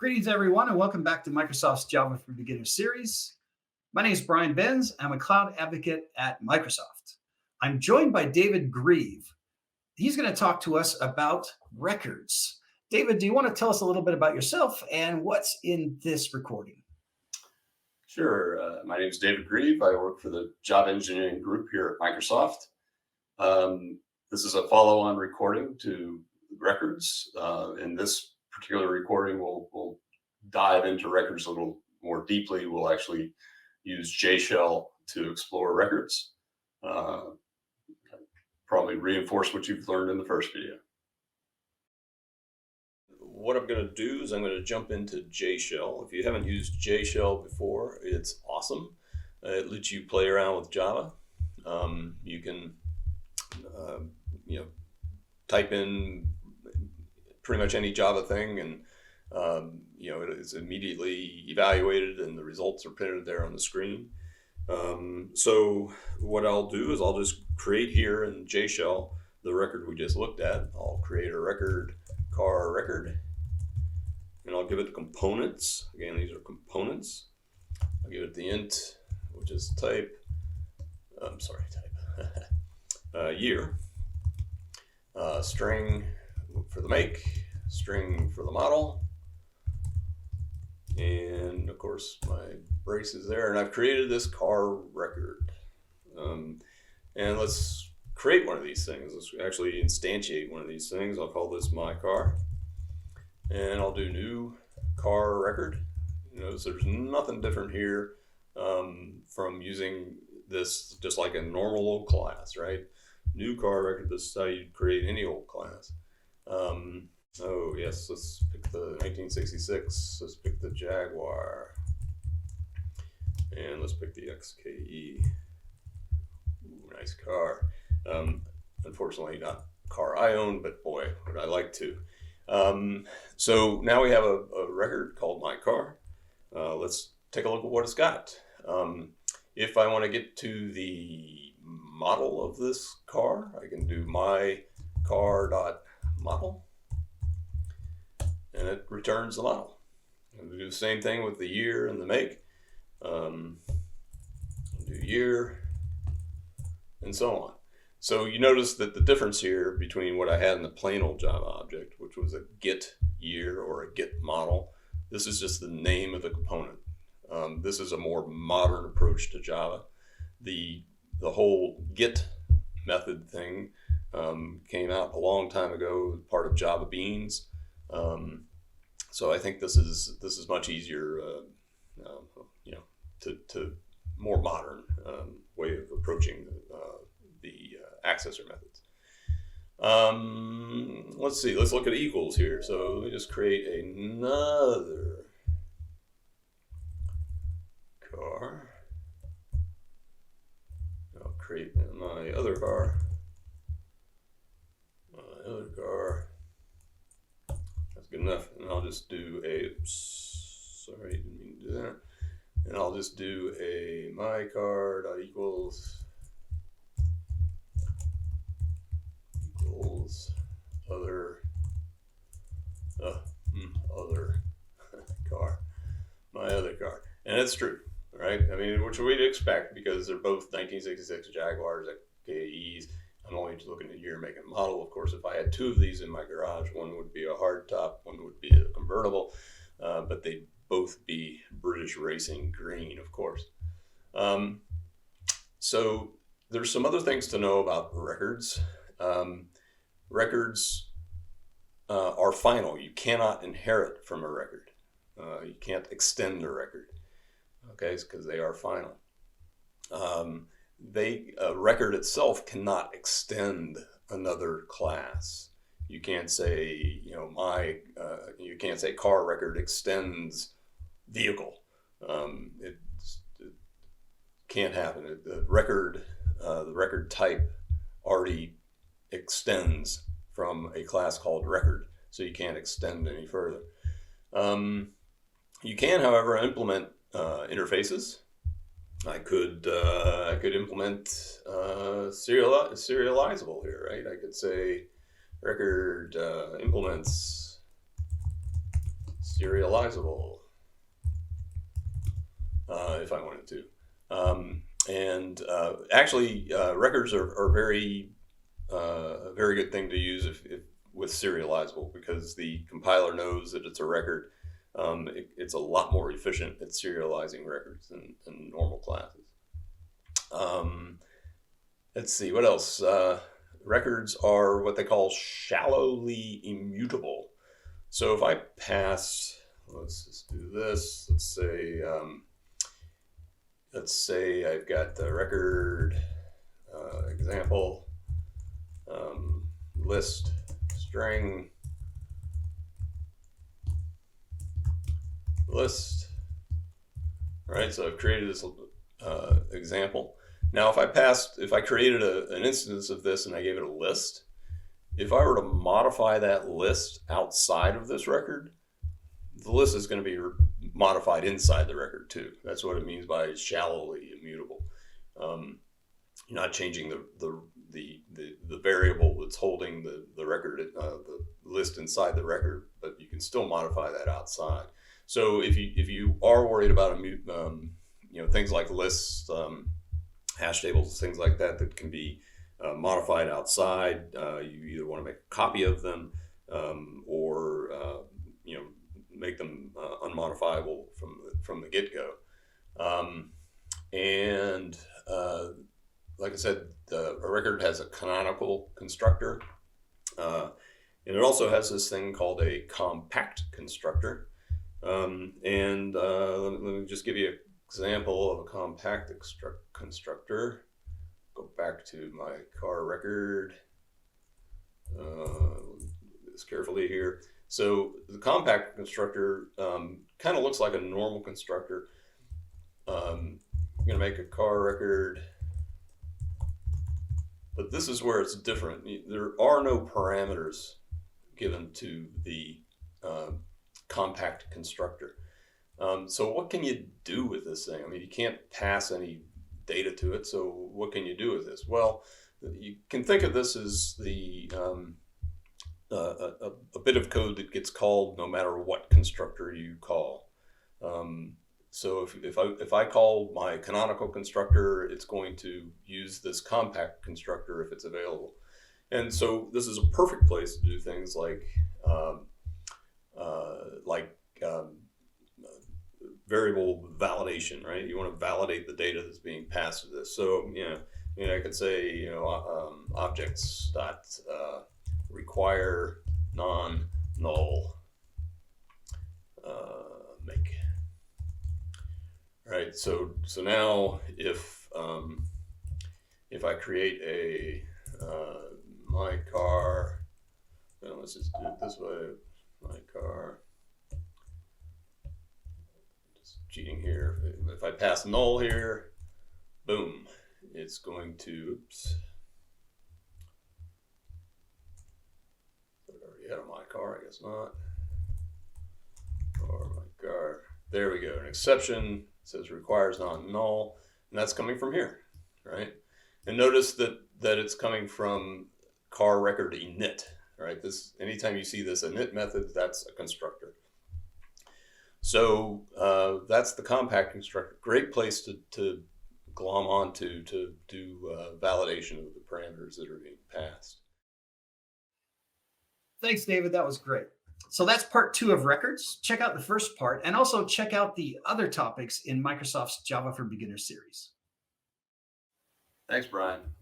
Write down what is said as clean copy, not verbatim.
Greetings, everyone, and welcome back to Microsoft's Java for Beginners series. My name is Brian Benz. I'm a cloud advocate at Microsoft. I'm joined by David Grieve. He's going to talk to us about records. David, do you want to tell us a little bit about yourself and what's in this recording? Sure. My name is David Grieve. I work for the Java Engineering Group here at Microsoft. This is a follow-on recording to records. In this particular recording, we'll dive into records a little more deeply. We'll actually use JShell to explore records. Probably reinforce what you've learned in the first video. What I'm going to do is I'm going to jump into JShell. If you haven't used JShell before, it's awesome. It lets you play around with Java. You can type in pretty much any Java thing, and it is immediately evaluated and the results are printed there on the screen. So what I'll do is I'll just create here in JShell the record we just looked at. I'll create a record, car record, and I'll give it the components. Again, these are components. I'll give it the int, which is type year, string for the make, string for the model, and of course my brace is there, and I've created this car record. And let's create one of these things. Let's actually instantiate one of these things. I'll call this my car, and I'll do new car record. Notice there's nothing different here from using this just like a normal old class, right? New car record, this is how you create any old class. Oh yes, let's pick the 1966, let's pick the Jaguar, and let's pick the XKE. Ooh, nice car. Unfortunately not a car I own, but boy, would I like to. So now we have a record called my car. Let's take a look at what it's got. If I want to get to the model of this car, I can do my car.model, and it returns the model. And we do the same thing with the year and the make. Do year, and so on. So you notice that the difference here between what I had in the plain old Java object, which was a get year or a get model, this is just the name of the component. This is a more modern approach to Java. The whole get method thing came out a long time ago, part of Java Beans. So I think this is much easier, to more modern way of approaching the accessor methods. Let's see. Let's look at equals here. So let me just create another car. I'll create my other car. That's good enough. And I'll just do sorry, didn't mean to do that. And I'll just do a my car.equals other car, my other car. And it's true, right? I mean, which we'd expect because they're both 1966 Jaguars, XKEs. I'm only looking at year, make, and model. Of course, if I had two of these in my garage, one would be a hardtop, one would be a convertible, but they'd both be British Racing Green, of course. So there's some other things to know about records. Records are final. You cannot inherit from a record. You can't extend a record, okay, because they are final. A record itself cannot extend another class. You can't say, you can't say car record extends vehicle. It can't happen. The record type already extends from a class called record, so you can't extend any further. You can, however, implement interfaces. I could implement serializable here, right? I could say record implements serializable if I wanted to. Actually, records are very a very good thing to use if with serializable, because the compiler knows that it's a record. It's a lot more efficient at serializing records than normal classes. Let's see, what else? Records are what they call shallowly immutable. So if I pass, let's just do this. Let's say I've got the record example list string list. All right, so I've created this example. Now, if I created an instance of this and I gave it a list, if I were to modify that list outside of this record, the list is going to be modified inside the record too. That's what it means by shallowly immutable. You're not changing the variable that's holding the record, the list inside the record, but you can still modify that outside. So if you are worried about things like lists, hash tables, things like that can be modified outside, you either want to make a copy of them or make them unmodifiable from the get-go. Like I said, a record has a canonical constructor, and it also has this thing called a compact constructor. Let me just give you an example of a compact constructor. Go back to my car record. This carefully here. So the compact constructor kind of looks like a normal constructor. I'm going to make a car record, but this is where it's different. There are no parameters given to the compact constructor. So what can you do with this thing? I mean, you can't pass any data to it. So what can you do with this? Well, you can think of this as a bit of code that gets called no matter what constructor you call. So if I call my canonical constructor, it's going to use this compact constructor if it's available. And so this is a perfect place to do things like variable validation, right? You want to validate the data that's being passed to this. So I could say objects dot require non-null make. Right. So now if I create a my car, let's just do it this way. My car. Just cheating here. If I pass null here, boom, it's going to. Oops. Already had a my car, I guess not. Or my car. There we go. An exception says requires non-null, and that's coming from here, right? And notice that it's coming from car record init, right? This, anytime you see this init method, that's a constructor. So that's the compact constructor. Great place to glom onto to do validation of the parameters that are being passed. Thanks, David. That was great. So that's part 2 of records. Check out the first part, and also check out the other topics in Microsoft's Java for Beginners series. Thanks, Brian.